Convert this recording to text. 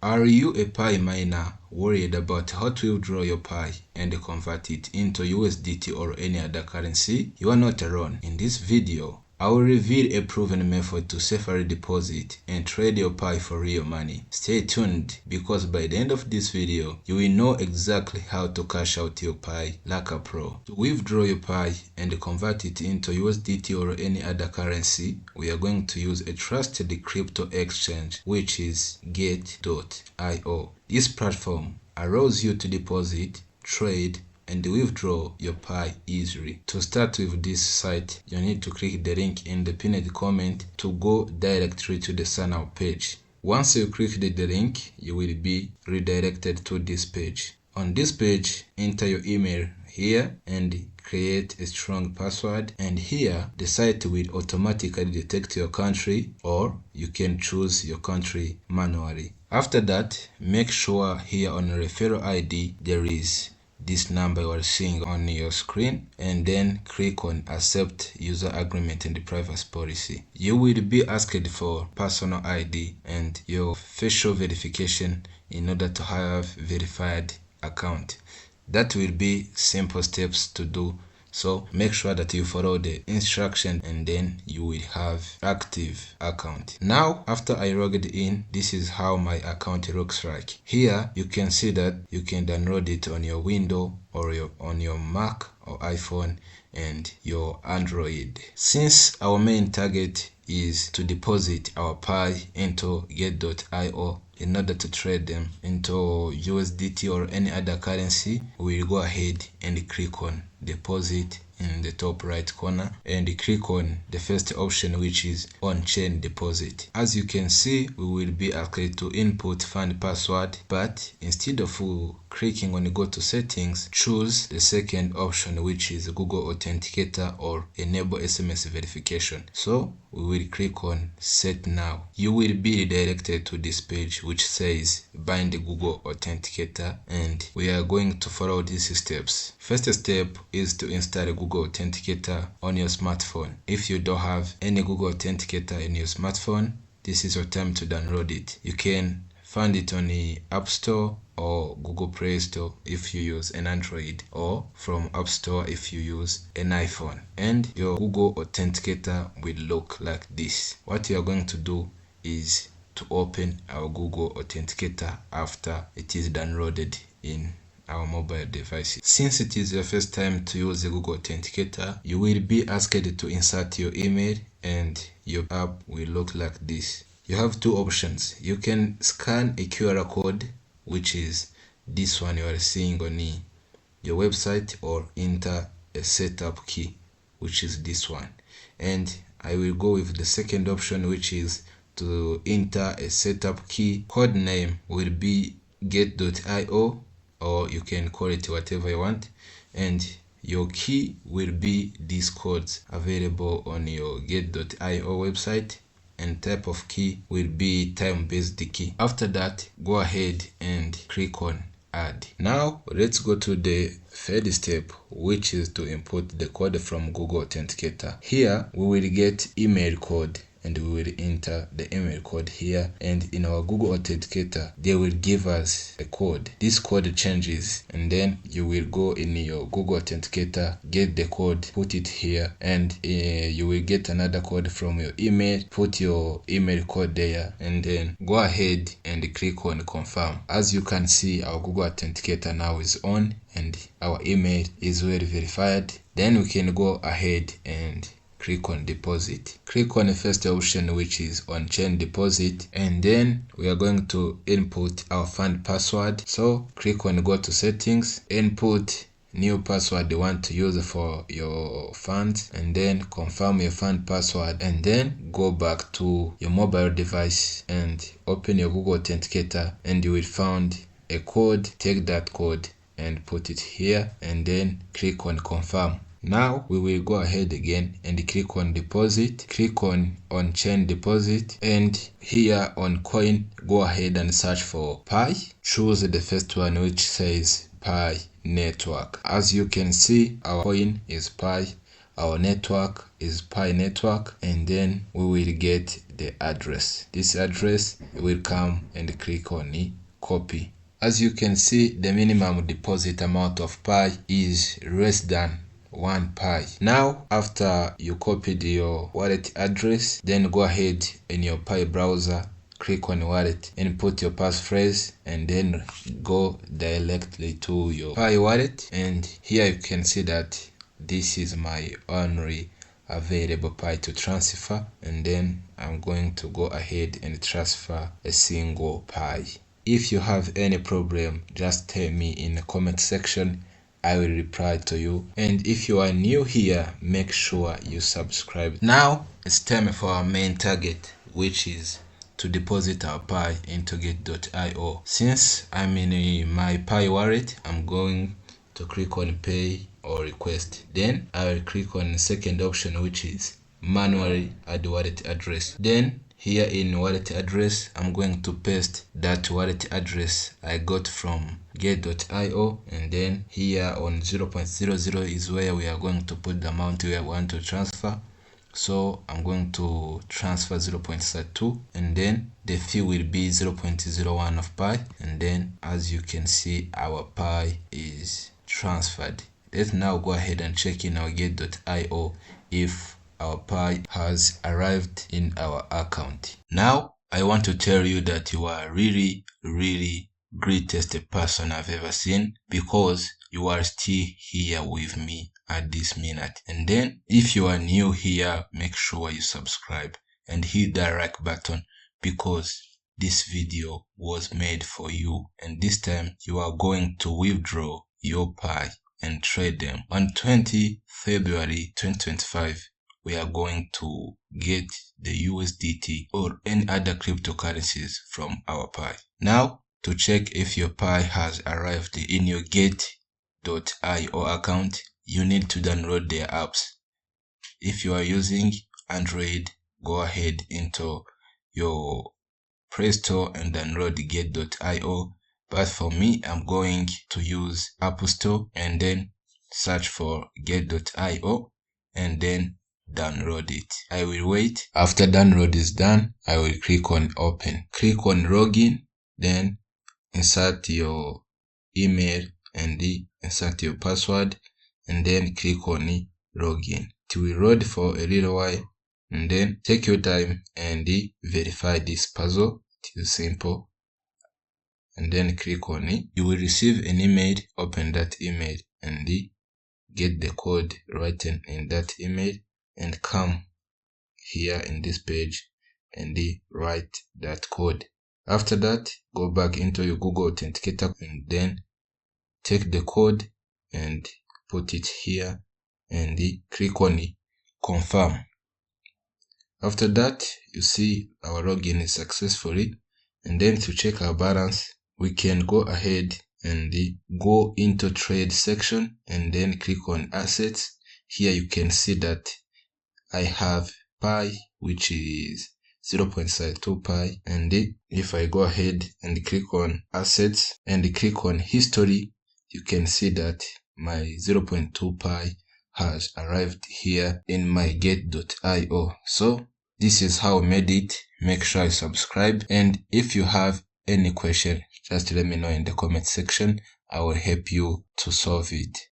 Are you a Pi miner worried about how to withdraw your Pi and convert it into USDT or any other currency? You are not alone. In this video, I will reveal a proven method to safely deposit and trade your Pi for real money. Stay tuned because by the end of this video, you will know exactly how to cash out your Pi like a pro. To withdraw your Pi and convert it into USDT or any other currency, we are going to use a trusted crypto exchange which is get.io. This platform allows you to deposit, trade, and withdraw your Pi easily. To start with this site, you need to click the link in the pinned comment to go directly to the sign up page. Once you click the link, you will be redirected to this page. On this page, enter your email here and create a strong password, and here the site will automatically detect your country, or you can choose your country manually. After that, make sure here on referral ID there is this number you are seeing on your screen, and then click on accept user agreement and privacy policy. You will be asked for personal ID and your facial verification in order to have verified account. That will be simple steps to do, so make sure that you follow the instruction and then you will have active account. Now after I logged in, this is how my account looks like. Here you can see that you can download it on your Windows or on your Mac or iPhone and your Android. Since our main target is to deposit our Pi into get.io in order to trade them into USDT or any other currency, we will go ahead and click on deposit in the top right corner and click on the first option, which is on-chain deposit. As you can see, we will be asked to input fund password, but instead of clicking on go to settings, choose the second option, which is Google Authenticator or enable SMS verification. So we will click on set now. You will be redirected to this page which says bind the Google Authenticator, and we are going to follow these steps. First step is to install a Google Authenticator on your smartphone. If you don't have any Google Authenticator in your smartphone, this is your time to download it. You can find it on the App Store or Google Play Store if you use an Android, or from App Store if you use an iPhone. And your Google Authenticator will look like this. What you are going to do is to open our Google Authenticator after it is downloaded in our mobile devices. Since it is your first time to use the Google Authenticator, you will be asked to insert your email and your app will look like this. You have two options. You can scan a QR code, which is this one you are seeing on your website, or enter a setup key, which is this one. And I will go with the second option, which is to enter a setup key. Code name will be get.io, or you can call it whatever you want, and your key will be these codes available on your get.io website, and type of key will be time-based key. After that, go ahead and click on add. Now let's go to the third step, which is to input the code from Google Authenticator. Here we will get email code and we will enter the email code here, and in our Google Authenticator they will give us a code. This code changes, and then you will go in your Google Authenticator, get the code, put it here, and you will get another code from your email, put your email code there, and then go ahead and click on confirm. As you can see, our Google Authenticator now is on and our email is well verified. Then we can go ahead and click on deposit. Click on the first option, which is on-chain deposit, and then we are going to input our fund password. So click on go to settings, input new password you want to use for your funds, and then confirm your fund password, and then go back to your mobile device and open your Google Authenticator, and you will find a code. Take that code and put it here, and then click on confirm. Now we will go ahead again and click on deposit, click on on-chain deposit, and here on coin, go ahead and search for Pi. Choose the first one which says Pi network. As you can see, our coin is Pi, our network is Pi network, and then we will get the address. This address will come and click on the copy. As you can see, the minimum deposit amount of Pi is less than 1 Pi. Now, after you copied your wallet address, then go ahead in your Pi browser, click on wallet and put your passphrase, and then go directly to your Pi wallet. And here you can see that this is my only available Pi to transfer, and then I'm going to go ahead and transfer a single Pi. If you have any problem, just tell me in the comment section. I will reply to you. And if you are new here, make sure you subscribe. Now it's time for our main target, which is to deposit our Pi into get.io. Since I'm in my Pi wallet, I'm going to click on pay or request. Then I will click on the second option, which is manually add wallet address. Then here in wallet address, I'm going to paste that wallet address I got from get.io, and then here on 0.00 is where we are going to put the amount we want to transfer. So I'm going to transfer 0.32, and then the fee will be 0.01 of Pi, and then as you can see, our Pi is transferred. Let's now go ahead and check in our get.io if our Pi has arrived in our account. Now I want to tell you that you are really greatest person I've ever seen, because you are still here with me at this minute. And then if you are new here, make sure you subscribe and hit that like button, because this video was made for you, and this time you are going to withdraw your Pi and trade them. On 20 February 2025, we are going to get the USDT or any other cryptocurrencies from our Pi. Now, to check if your Pi has arrived in your get.io account, you need to download their apps. If you are using Android, go ahead into your Play Store and download get.io. But for me, I'm going to use Apple Store and then search for get.io and then download it. I will wait. After download is done, I will click on open. Click on login, then insert your email and insert your password, and then click on login. It will load for a little while, and then take your time and verify this puzzle. It is simple. And then click on it. You will receive an email. Open that email and get the code written in that email, and come here in this page and write that code. After that, go back into your Google Authenticator and then take the code and put it here and click on confirm. After that, you see our login is successfully, and then to check our balance, we can go ahead and go into trade section and then click on assets. Here you can see that I have Pi, which is 0.32 Pi, and if I go ahead and click on assets and click on history, you can see that my 0.2 Pi has arrived here in my get.io. So this is how I made it. Make sure you subscribe, and if you have any question, just let me know in the comment section. I will help you to solve it.